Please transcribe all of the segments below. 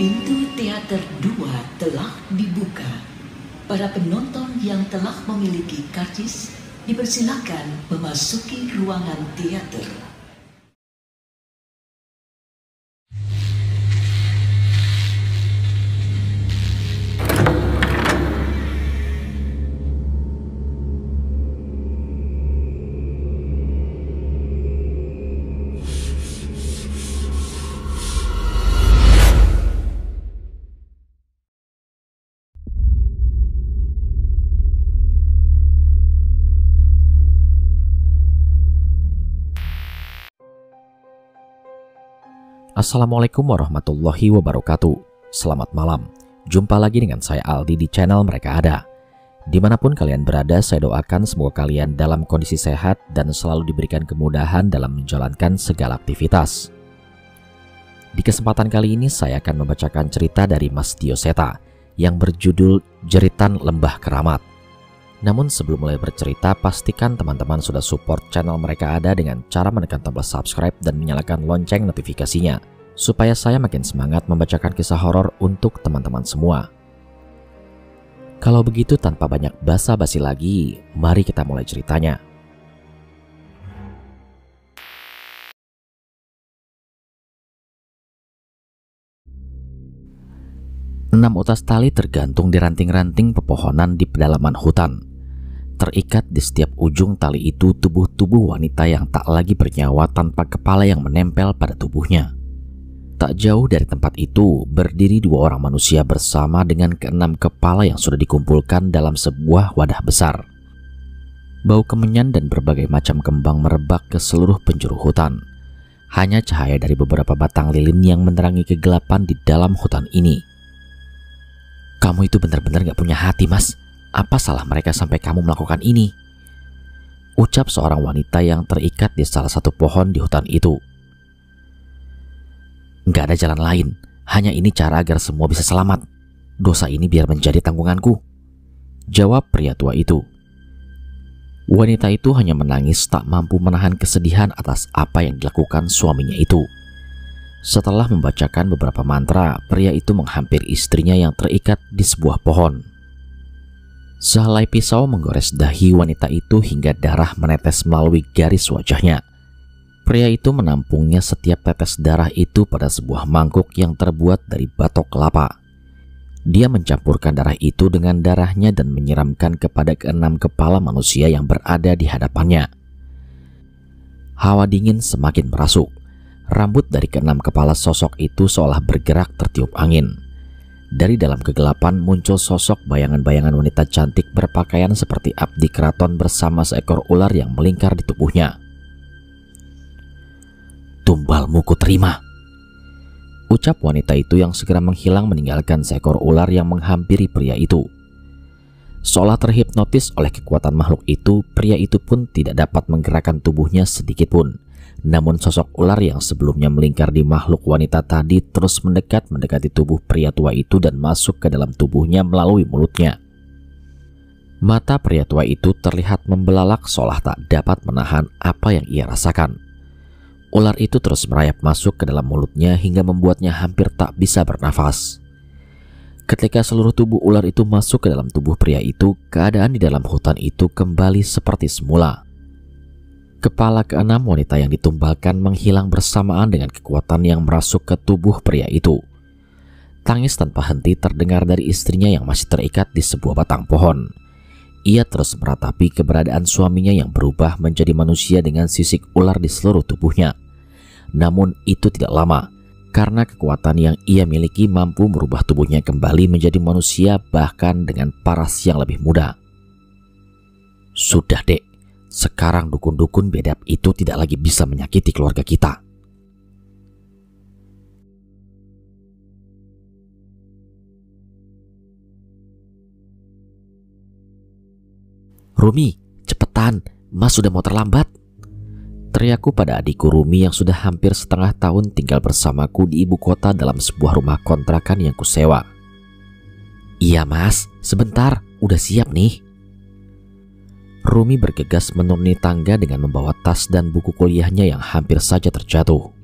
Pintu teater 2 telah dibuka. Para penonton yang telah memiliki karcis dipersilakan memasuki ruangan teater. Assalamualaikum warahmatullahi wabarakatuh. Selamat malam. Jumpa lagi dengan saya Aldi di channel Mereka Ada. Dimanapun kalian berada, saya doakan semoga kalian dalam kondisi sehat dan selalu diberikan kemudahan dalam menjalankan segala aktivitas. Di kesempatan kali ini saya akan membacakan cerita dari Mas Dio Seta yang berjudul Jeritan Lembah Keramat. Namun sebelum mulai bercerita, pastikan teman-teman sudah support channel Mereka Ada dengan cara menekan tombol subscribe dan menyalakan lonceng notifikasinya, supaya saya makin semangat membacakan kisah horor untuk teman-teman semua. Kalau begitu, tanpa banyak basa-basi lagi, mari kita mulai ceritanya. Enam utas tali tergantung di ranting-ranting pepohonan di pedalaman hutan. Terikat di setiap ujung tali itu tubuh-tubuh wanita yang tak lagi bernyawa tanpa kepala yang menempel pada tubuhnya. Tak jauh dari tempat itu berdiri dua orang manusia bersama dengan keenam kepala yang sudah dikumpulkan dalam sebuah wadah besar. Bau kemenyan dan berbagai macam kembang merebak ke seluruh penjuru hutan. Hanya cahaya dari beberapa batang lilin yang menerangi kegelapan di dalam hutan ini. "Kamu itu benar-benar gak punya hati, Mas. Apa salah mereka sampai kamu melakukan ini?" ucap seorang wanita yang terikat di salah satu pohon di hutan itu. "Nggak ada jalan lain, hanya ini cara agar semua bisa selamat. Dosa ini biar menjadi tanggunganku," jawab pria tua itu. Wanita itu hanya menangis, tak mampu menahan kesedihan atas apa yang dilakukan suaminya itu. Setelah membacakan beberapa mantra, pria itu menghampiri istrinya yang terikat di sebuah pohon. Sehelai pisau menggores dahi wanita itu hingga darah menetes melalui garis wajahnya. Pria itu menampungnya setiap tetes darah itu pada sebuah mangkuk yang terbuat dari batok kelapa. Dia mencampurkan darah itu dengan darahnya dan menyiramkan kepada keenam kepala manusia yang berada di hadapannya. Hawa dingin semakin merasuk. Rambut dari keenam kepala sosok itu seolah bergerak tertiup angin. Dari dalam kegelapan muncul sosok bayangan-bayangan wanita cantik berpakaian seperti abdi keraton bersama seekor ular yang melingkar di tubuhnya. "Tumbalmu kuterima," ucap wanita itu yang segera menghilang meninggalkan seekor ular yang menghampiri pria itu. Seolah terhipnotis oleh kekuatan makhluk itu, pria itu pun tidak dapat menggerakkan tubuhnya sedikit pun. Namun sosok ular yang sebelumnya melingkar di makhluk wanita tadi terus mendekati tubuh pria tua itu dan masuk ke dalam tubuhnya melalui mulutnya. Mata pria tua itu terlihat membelalak seolah tak dapat menahan apa yang ia rasakan. Ular itu terus merayap masuk ke dalam mulutnya hingga membuatnya hampir tak bisa bernafas. Ketika seluruh tubuh ular itu masuk ke dalam tubuh pria itu, keadaan di dalam hutan itu kembali seperti semula. Kepala keenam wanita yang ditumbalkan menghilang bersamaan dengan kekuatan yang merasuk ke tubuh pria itu. Tangis tanpa henti terdengar dari istrinya yang masih terikat di sebuah batang pohon. Ia terus meratapi keberadaan suaminya yang berubah menjadi manusia dengan sisik ular di seluruh tubuhnya. Namun itu tidak lama, karena kekuatan yang ia miliki mampu merubah tubuhnya kembali menjadi manusia bahkan dengan paras yang lebih muda. "Sudah, Dek. Sekarang dukun-dukun bedap itu tidak lagi bisa menyakiti keluarga kita." "Rumi, cepetan, Mas sudah mau terlambat," teriakku pada adikku Rumi yang sudah hampir setengah tahun tinggal bersamaku di ibu kota dalam sebuah rumah kontrakan yang kusewa. "Iya Mas, sebentar, udah siap nih." Rumi bergegas menuruni tangga dengan membawa tas dan buku kuliahnya yang hampir saja terjatuh.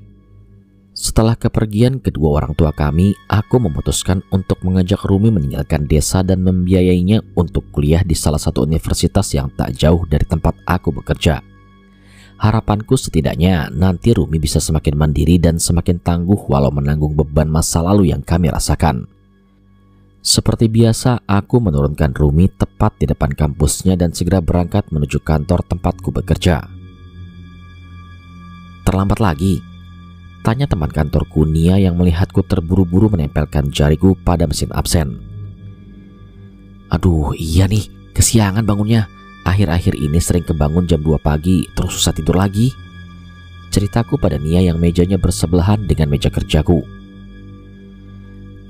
Setelah kepergian kedua orang tua kami, aku memutuskan untuk mengajak Rumi meninggalkan desa dan membiayainya untuk kuliah di salah satu universitas yang tak jauh dari tempat aku bekerja. Harapanku setidaknya nanti Rumi bisa semakin mandiri dan semakin tangguh walau menanggung beban masa lalu yang kami rasakan. Seperti biasa, aku menurunkan Rumi tepat di depan kampusnya dan segera berangkat menuju kantor tempatku bekerja. "Terlambat lagi?" tanya teman kantorku Nia yang melihatku terburu-buru menempelkan jariku pada mesin absen. "Aduh, iya nih, kesiangan bangunnya. Akhir-akhir ini sering kebangun jam 2 pagi terus susah tidur lagi," ceritaku pada Nia yang mejanya bersebelahan dengan meja kerjaku.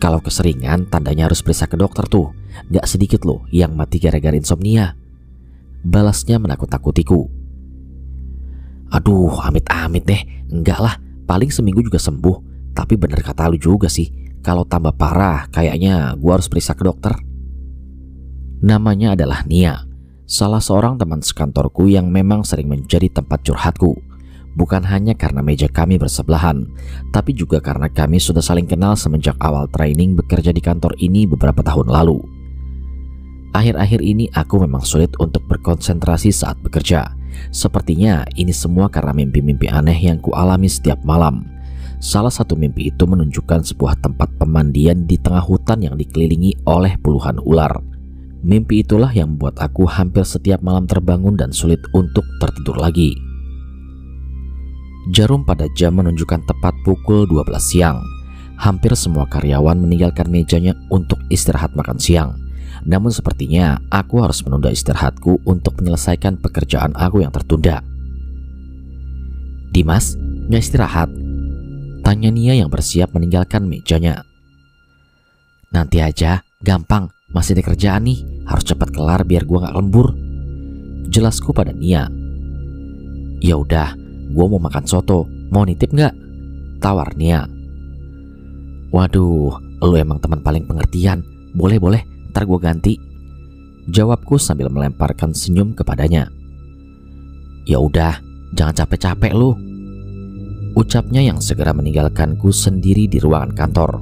"Kalau keseringan tandanya harus periksa ke dokter tuh. Gak sedikit loh yang mati gara-gara insomnia," balasnya menakut-nakutiku. "Aduh, amit-amit deh. Enggak lah, paling seminggu juga sembuh. Tapi bener kata lu juga sih, kalau tambah parah kayaknya gua harus periksa ke dokter." Namanya adalah Nia, salah seorang teman sekantorku yang memang sering menjadi tempat curhatku. Bukan hanya karena meja kami bersebelahan, tapi juga karena kami sudah saling kenal semenjak awal training bekerja di kantor ini beberapa tahun lalu. Akhir-akhir ini aku memang sulit untuk berkonsentrasi saat bekerja. Sepertinya ini semua karena mimpi-mimpi aneh yang kualami setiap malam. Salah satu mimpi itu menunjukkan sebuah tempat pemandian di tengah hutan yang dikelilingi oleh puluhan ular. Mimpi itulah yang membuat aku hampir setiap malam terbangun dan sulit untuk tertidur lagi. Jarum pada jam menunjukkan tepat pukul 12 siang. Hampir semua karyawan meninggalkan mejanya untuk istirahat makan siang. Namun sepertinya aku harus menunda istirahatku untuk menyelesaikan pekerjaan aku yang tertunda. "Dimas, nggak istirahat?" tanya Nia yang bersiap meninggalkan mejanya. "Nanti aja, gampang. Masih ada kerjaan nih, harus cepat kelar biar gua nggak lembur," jelasku pada Nia. "Ya udah, gua mau makan soto. Mau nitip nggak?" tawar Nia. "Waduh, lu emang teman paling pengertian. Boleh, ntar gue ganti," jawabku sambil melemparkan senyum kepadanya. "Ya udah, jangan capek-capek lu," ucapnya yang segera meninggalkanku sendiri di ruangan kantor.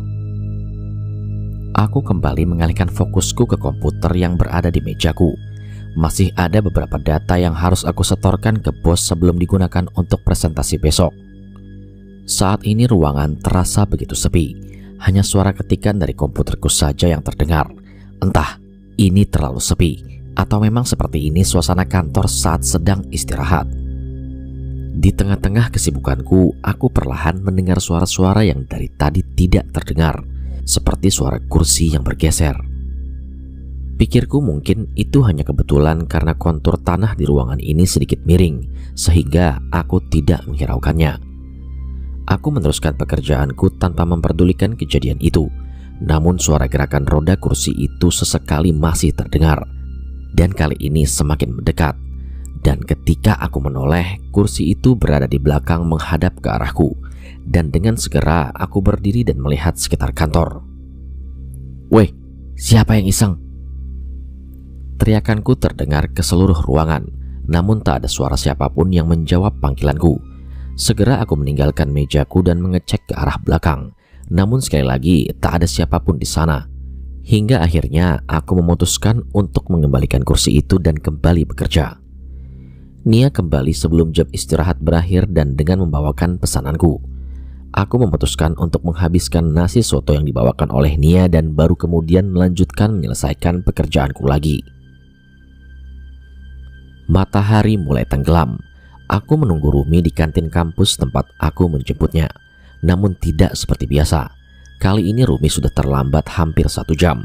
Aku kembali mengalihkan fokusku ke komputer yang berada di mejaku. Masih ada beberapa data yang harus aku setorkan ke bos sebelum digunakan untuk presentasi besok. Saat ini ruangan terasa begitu sepi. Hanya suara ketikan dari komputerku saja yang terdengar. Entah ini terlalu sepi atau memang seperti ini suasana kantor saat sedang istirahat. Di tengah-tengah kesibukanku, aku perlahan mendengar suara-suara yang dari tadi tidak terdengar, seperti suara kursi yang bergeser. Pikirku mungkin itu hanya kebetulan karena kontur tanah di ruangan ini sedikit miring, sehingga aku tidak menghiraukannya. Aku meneruskan pekerjaanku tanpa memperdulikan kejadian itu. Namun suara gerakan roda kursi itu sesekali masih terdengar, dan kali ini semakin mendekat. Dan ketika aku menoleh, kursi itu berada di belakang menghadap ke arahku. Dan dengan segera aku berdiri dan melihat sekitar kantor. "Weh, siapa yang iseng?" teriakanku terdengar ke seluruh ruangan. Namun tak ada suara siapapun yang menjawab panggilanku. Segera aku meninggalkan mejaku dan mengecek ke arah belakang. Namun sekali lagi tak ada siapapun di sana. Hingga akhirnya aku memutuskan untuk mengembalikan kursi itu dan kembali bekerja. Nia kembali sebelum jam istirahat berakhir dan dengan membawakan pesananku. Aku memutuskan untuk menghabiskan nasi soto yang dibawakan oleh Nia dan baru kemudian melanjutkan menyelesaikan pekerjaanku lagi. Matahari mulai tenggelam. Aku menunggu Rumi di kantin kampus tempat aku menjemputnya. Namun tidak seperti biasa. Kali ini Rumi sudah terlambat hampir 1 jam.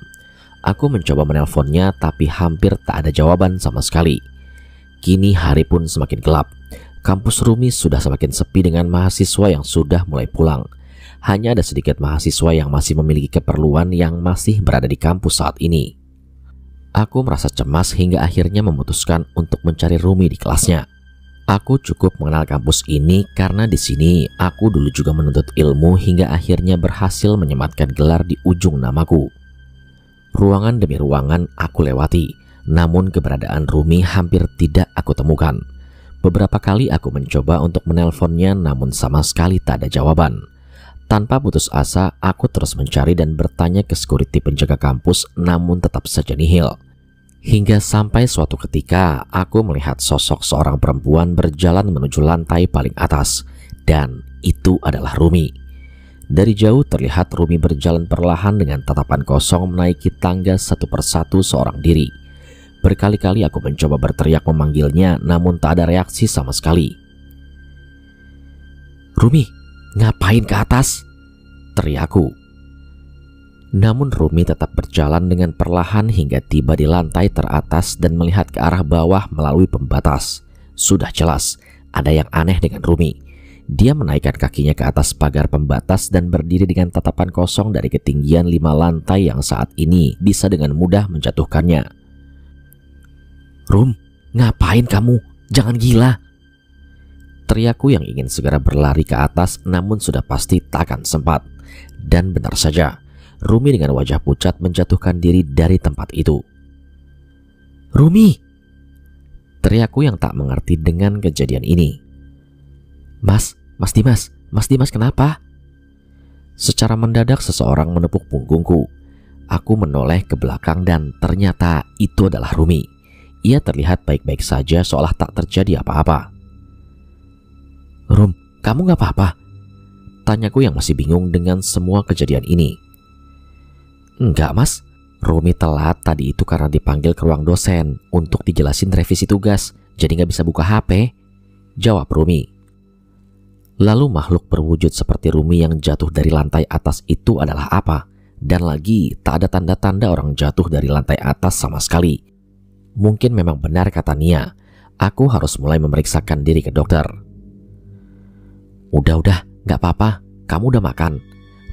Aku mencoba menelponnya tapi hampir tak ada jawaban sama sekali. Kini hari pun semakin gelap. Kampus Rumi sudah semakin sepi dengan mahasiswa yang sudah mulai pulang. Hanya ada sedikit mahasiswa yang masih memiliki keperluan yang masih berada di kampus saat ini. Aku merasa cemas hingga akhirnya memutuskan untuk mencari Rumi di kelasnya. Aku cukup mengenal kampus ini karena di sini aku dulu juga menuntut ilmu hingga akhirnya berhasil menyematkan gelar di ujung namaku. Ruangan demi ruangan aku lewati, namun keberadaan Rumi hampir tidak aku temukan. Beberapa kali aku mencoba untuk menelponnya namun sama sekali tak ada jawaban. Tanpa putus asa, aku terus mencari dan bertanya ke security penjaga kampus, namun tetap saja nihil. Hingga sampai suatu ketika, aku melihat sosok seorang perempuan berjalan menuju lantai paling atas, dan itu adalah Rumi. Dari jauh terlihat Rumi berjalan perlahan dengan tatapan kosong menaiki tangga satu persatu seorang diri. Berkali-kali aku mencoba berteriak memanggilnya, namun tak ada reaksi sama sekali. "Rumi, ngapain ke atas?" teriakku. Namun Rumi tetap berjalan dengan perlahan hingga tiba di lantai teratas dan melihat ke arah bawah melalui pembatas. Sudah jelas, ada yang aneh dengan Rumi. Dia menaikkan kakinya ke atas pagar pembatas dan berdiri dengan tatapan kosong dari ketinggian 5 lantai yang saat ini bisa dengan mudah menjatuhkannya. "Rum, ngapain kamu? Jangan gila!" teriakku yang ingin segera berlari ke atas, namun sudah pasti takkan sempat. Dan benar saja, Rumi dengan wajah pucat menjatuhkan diri dari tempat itu. "Rumi!" teriakku yang tak mengerti dengan kejadian ini. Mas Dimas, kenapa?" Secara mendadak seseorang menepuk punggungku. Aku menoleh ke belakang dan ternyata itu adalah Rumi. Ia terlihat baik-baik saja seolah tak terjadi apa-apa. "Rum, kamu gak apa-apa?" tanyaku yang masih bingung dengan semua kejadian ini. "Enggak mas, Rumi telat tadi itu karena dipanggil ke ruang dosen untuk dijelasin revisi tugas, jadi gak bisa buka HP," jawab Rumi. Lalu makhluk berwujud seperti Rumi yang jatuh dari lantai atas itu adalah apa? Dan lagi tak ada tanda-tanda orang jatuh dari lantai atas sama sekali. Mungkin memang benar kata Nia, aku harus mulai memeriksakan diri ke dokter. Udah, gak apa-apa, kamu udah makan?"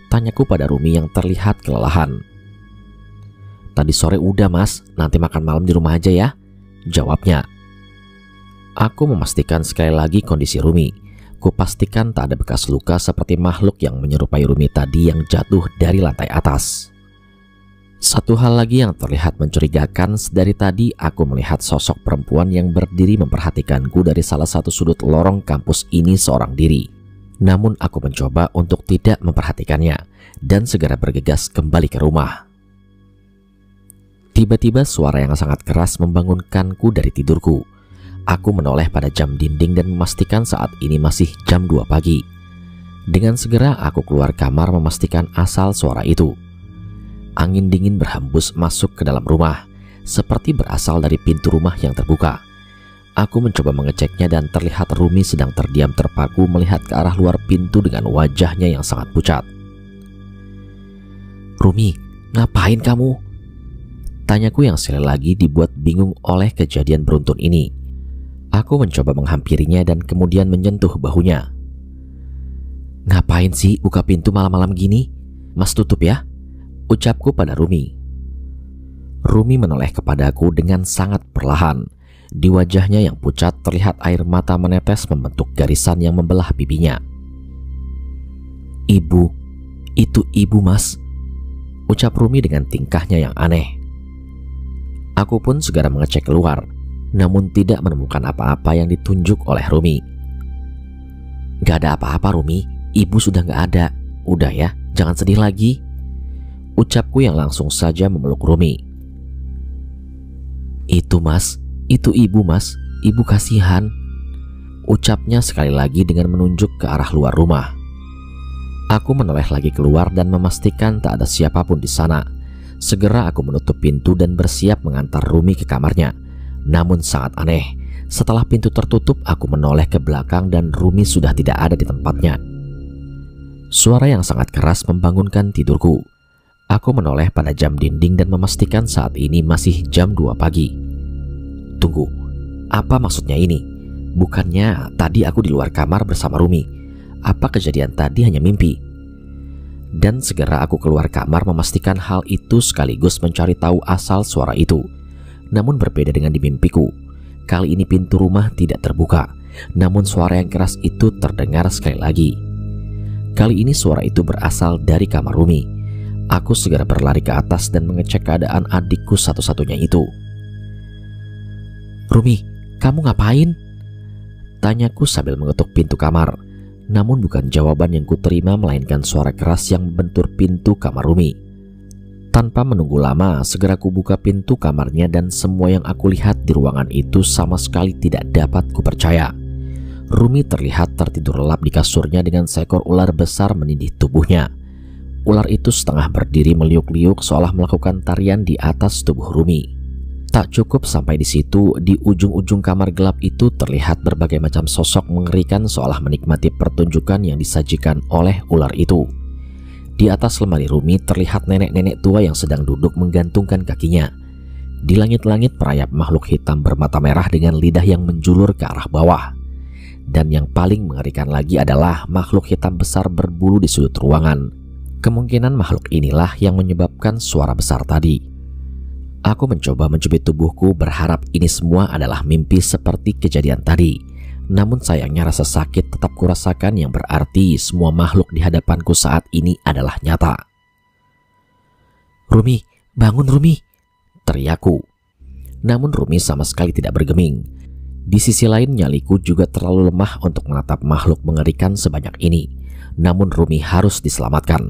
tanyaku pada Rumi yang terlihat kelelahan. "Tadi sore udah mas, nanti makan malam di rumah aja ya," jawabnya. Aku memastikan sekali lagi kondisi Rumi. Kupastikan tak ada bekas luka seperti makhluk yang menyerupai Rumi tadi yang jatuh dari lantai atas. Satu hal lagi yang terlihat mencurigakan, dari tadi aku melihat sosok perempuan yang berdiri memperhatikanku dari salah satu sudut lorong kampus ini seorang diri. Namun aku mencoba untuk tidak memperhatikannya dan segera bergegas kembali ke rumah. Tiba-tiba suara yang sangat keras membangunkanku dari tidurku. Aku menoleh pada jam dinding dan memastikan saat ini masih jam 2 pagi. Dengan segera aku keluar kamar memastikan asal suara itu. Angin dingin berhembus masuk ke dalam rumah, seperti berasal dari pintu rumah yang terbuka. Aku mencoba mengeceknya dan terlihat Rumi sedang terdiam terpaku melihat ke arah luar pintu dengan wajahnya yang sangat pucat. "Rumi, ngapain kamu?" tanyaku yang sekali lagi dibuat bingung oleh kejadian beruntun ini. Aku mencoba menghampirinya dan kemudian menyentuh bahunya. "Ngapain sih buka pintu malam-malam gini? Mas tutup ya," ucapku pada Rumi. Rumi menoleh kepadaku dengan sangat perlahan. Di wajahnya yang pucat terlihat air mata menetes membentuk garisan yang membelah pipinya. "Ibu, itu ibu mas," ucap Rumi dengan tingkahnya yang aneh. Aku pun segera mengecek keluar, namun tidak menemukan apa-apa yang ditunjuk oleh Rumi. "Gak ada apa-apa Rumi, ibu sudah gak ada. Udah ya, jangan sedih lagi," ucapku yang langsung saja memeluk Rumi. "Itu mas, itu ibu mas, ibu kasihan," ucapnya sekali lagi dengan menunjuk ke arah luar rumah. Aku menoleh lagi keluar dan memastikan tak ada siapapun di sana. Segera aku menutup pintu dan bersiap mengantar Rumi ke kamarnya. Namun sangat aneh, setelah pintu tertutup aku menoleh ke belakang dan Rumi sudah tidak ada di tempatnya. Suara yang sangat keras membangunkan tidurku. Aku menoleh pada jam dinding dan memastikan saat ini masih jam 2 pagi. Tunggu, apa maksudnya ini? Bukannya tadi aku di luar kamar bersama Rumi? Apa kejadian tadi hanya mimpi? Dan segera aku keluar kamar memastikan hal itu sekaligus mencari tahu asal suara itu. Namun berbeda dengan di mimpiku, kali ini pintu rumah tidak terbuka, namun suara yang keras itu terdengar sekali lagi. Kali ini suara itu berasal dari kamar Rumi. Aku segera berlari ke atas dan mengecek keadaan adikku satu-satunya itu. "Rumi, kamu ngapain?" tanyaku sambil mengetuk pintu kamar. Namun bukan jawaban yang kuterima, melainkan suara keras yang membentur pintu kamar Rumi. Tanpa menunggu lama, segera kubuka pintu kamarnya dan semua yang aku lihat di ruangan itu sama sekali tidak dapat kupercaya. Rumi terlihat tertidur lelap di kasurnya dengan seekor ular besar menindih tubuhnya. Ular itu setengah berdiri meliuk-liuk seolah melakukan tarian di atas tubuh Rumi. Tak cukup sampai di situ, di ujung-ujung kamar gelap itu terlihat berbagai macam sosok mengerikan seolah menikmati pertunjukan yang disajikan oleh ular itu. Di atas lemari Rumi terlihat nenek-nenek tua yang sedang duduk menggantungkan kakinya. Di langit-langit merayap makhluk hitam bermata merah dengan lidah yang menjulur ke arah bawah. Dan yang paling mengerikan lagi adalah makhluk hitam besar berbulu di sudut ruangan. Kemungkinan makhluk inilah yang menyebabkan suara besar tadi. Aku mencoba mencubit tubuhku berharap ini semua adalah mimpi seperti kejadian tadi. Namun sayangnya rasa sakit tetap kurasakan, yang berarti semua makhluk di hadapanku saat ini adalah nyata. "Rumi, bangun Rumi!" teriakku. Namun Rumi sama sekali tidak bergeming. Di sisi lain nyaliku juga terlalu lemah untuk menatap makhluk mengerikan sebanyak ini. Namun Rumi harus diselamatkan.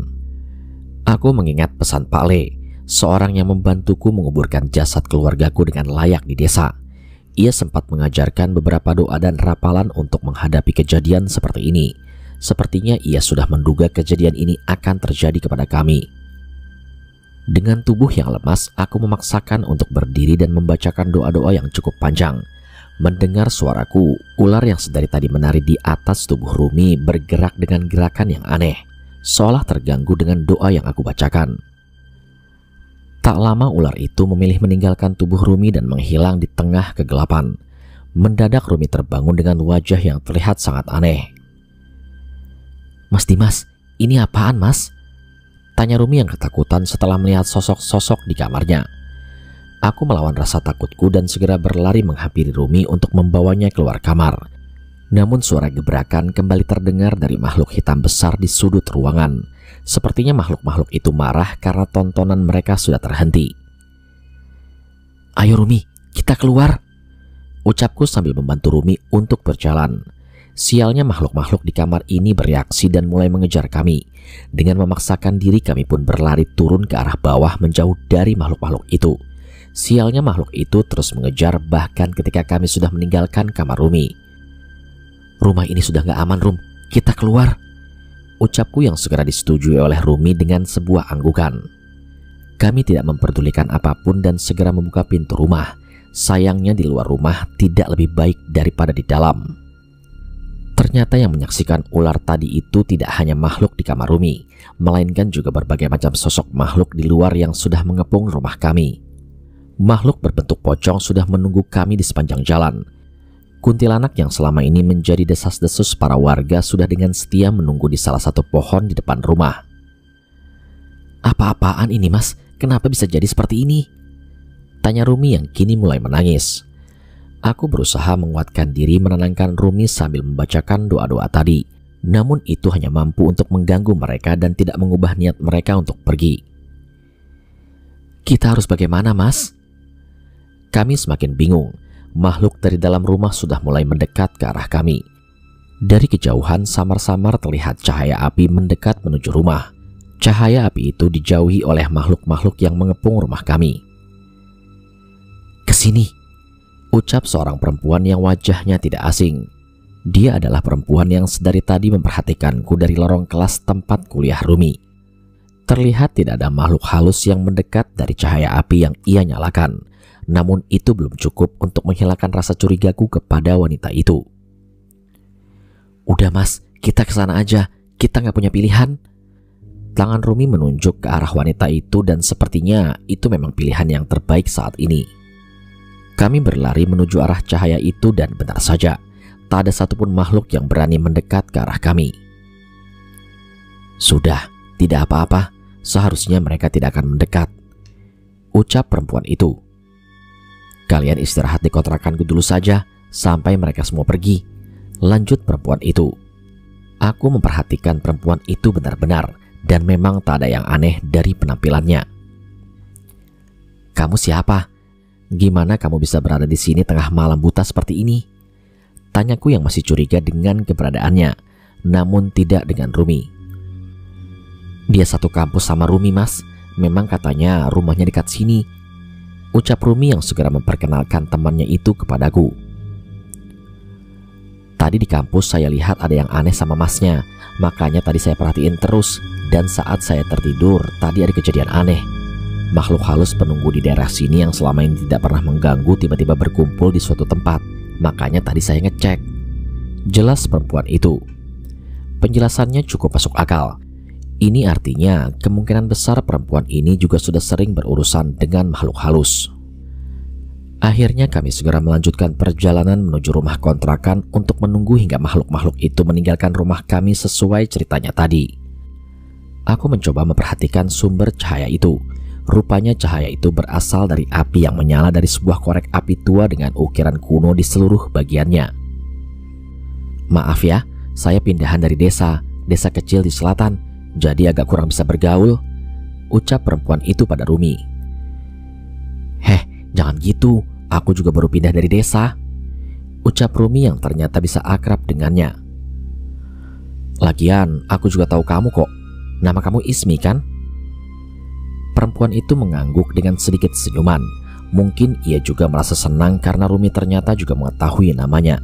Aku mengingat pesan Pak Le, seorang yang membantuku menguburkan jasad keluargaku dengan layak di desa. Ia sempat mengajarkan beberapa doa dan rapalan untuk menghadapi kejadian seperti ini. Sepertinya ia sudah menduga kejadian ini akan terjadi kepada kami. Dengan tubuh yang lemas, aku memaksakan untuk berdiri dan membacakan doa-doa yang cukup panjang. Mendengar suaraku, ular yang sedari tadi menari di atas tubuh Rumi bergerak dengan gerakan yang aneh, seolah terganggu dengan doa yang aku bacakan. Tak lama ular itu memilih meninggalkan tubuh Rumi dan menghilang di tengah kegelapan. Mendadak Rumi terbangun dengan wajah yang terlihat sangat aneh. "Mas Dimas, ini apaan Mas?" tanya Rumi yang ketakutan setelah melihat sosok-sosok di kamarnya. Aku melawan rasa takutku dan segera berlari menghampiri Rumi untuk membawanya keluar kamar. Namun suara gebrakan kembali terdengar dari makhluk hitam besar di sudut ruangan. Sepertinya makhluk-makhluk itu marah karena tontonan mereka sudah terhenti. "Ayo Rumi, kita keluar," ucapku sambil membantu Rumi untuk berjalan. Sialnya makhluk-makhluk di kamar ini bereaksi dan mulai mengejar kami. Dengan memaksakan diri kami pun berlari turun ke arah bawah menjauh dari makhluk-makhluk itu. Sialnya makhluk itu terus mengejar bahkan ketika kami sudah meninggalkan kamar Rumi. "Rumah ini sudah gak aman Rum, kita keluar," ucapku yang segera disetujui oleh Rumi dengan sebuah anggukan. Kami tidak memperdulikan apapun dan segera membuka pintu rumah. Sayangnya di luar rumah tidak lebih baik daripada di dalam. Ternyata yang menyaksikan ular tadi itu tidak hanya makhluk di kamar Rumi, melainkan juga berbagai macam sosok makhluk di luar yang sudah mengepung rumah kami. Makhluk berbentuk pocong sudah menunggu kami di sepanjang jalan. Kuntilanak yang selama ini menjadi desas-desus para warga sudah dengan setia menunggu di salah satu pohon di depan rumah. "Apa-apaan ini Mas? Kenapa bisa jadi seperti ini?" tanya Rumi yang kini mulai menangis. Aku berusaha menguatkan diri menenangkan Rumi sambil membacakan doa-doa tadi. Namun itu hanya mampu untuk mengganggu mereka dan tidak mengubah niat mereka untuk pergi. "Kita harus bagaimana Mas?" Kami semakin bingung. Makhluk dari dalam rumah sudah mulai mendekat ke arah kami. Dari kejauhan samar-samar terlihat cahaya api mendekat menuju rumah. Cahaya api itu dijauhi oleh makhluk-makhluk yang mengepung rumah kami. "Kesini," ucap seorang perempuan yang wajahnya tidak asing. Dia adalah perempuan yang sedari tadi memperhatikanku dari lorong kelas tempat kuliah Rumi. Terlihat tidak ada makhluk halus yang mendekat dari cahaya api yang ia nyalakan. Namun itu belum cukup untuk menghilangkan rasa curigaku kepada wanita itu. "Udah Mas, kita kesana aja, kita nggak punya pilihan." Tangan Rumi menunjuk ke arah wanita itu dan sepertinya itu memang pilihan yang terbaik saat ini. Kami berlari menuju arah cahaya itu dan benar saja, tak ada satupun makhluk yang berani mendekat ke arah kami. "Sudah, tidak apa-apa, seharusnya mereka tidak akan mendekat," ucap perempuan itu. "Kalian istirahat di kontrakanku dulu saja sampai mereka semua pergi," lanjut perempuan itu. Aku memperhatikan perempuan itu benar-benar dan memang tak ada yang aneh dari penampilannya. "Kamu siapa? Gimana kamu bisa berada di sini tengah malam buta seperti ini?" tanyaku yang masih curiga dengan keberadaannya. namun tidak dengan Rumi. "Dia satu kampus sama Rumi, Mas. Memang katanya rumahnya dekat sini," ucap Rumi yang segera memperkenalkan temannya itu kepadaku. "Tadi di kampus saya lihat ada yang aneh sama masnya, makanya tadi saya perhatiin terus. Dan saat saya tertidur, tadi ada kejadian aneh. Makhluk halus penunggu di daerah sini yang selama ini tidak pernah mengganggu tiba-tiba berkumpul di suatu tempat. Makanya tadi saya ngecek," jelas perempuan itu. Penjelasannya cukup masuk akal. Ini artinya kemungkinan besar perempuan ini juga sudah sering berurusan dengan makhluk halus. Akhirnya kami segera melanjutkan perjalanan menuju rumah kontrakan untuk menunggu hingga makhluk-makhluk itu meninggalkan rumah kami sesuai ceritanya tadi. Aku mencoba memperhatikan sumber cahaya itu. Rupanya cahaya itu berasal dari api yang menyala dari sebuah korek api tua dengan ukiran kuno di seluruh bagiannya. "Maaf ya, saya pindahan dari desa kecil di selatan, jadi agak kurang bisa bergaul," ucap perempuan itu pada Rumi. "Heh, jangan gitu, aku juga baru pindah dari desa," ucap Rumi yang ternyata bisa akrab dengannya. "Lagian aku juga tahu kamu kok. Nama kamu Ismi kan?" Perempuan itu mengangguk dengan sedikit senyuman. Mungkin ia juga merasa senang karena Rumi ternyata juga mengetahui namanya.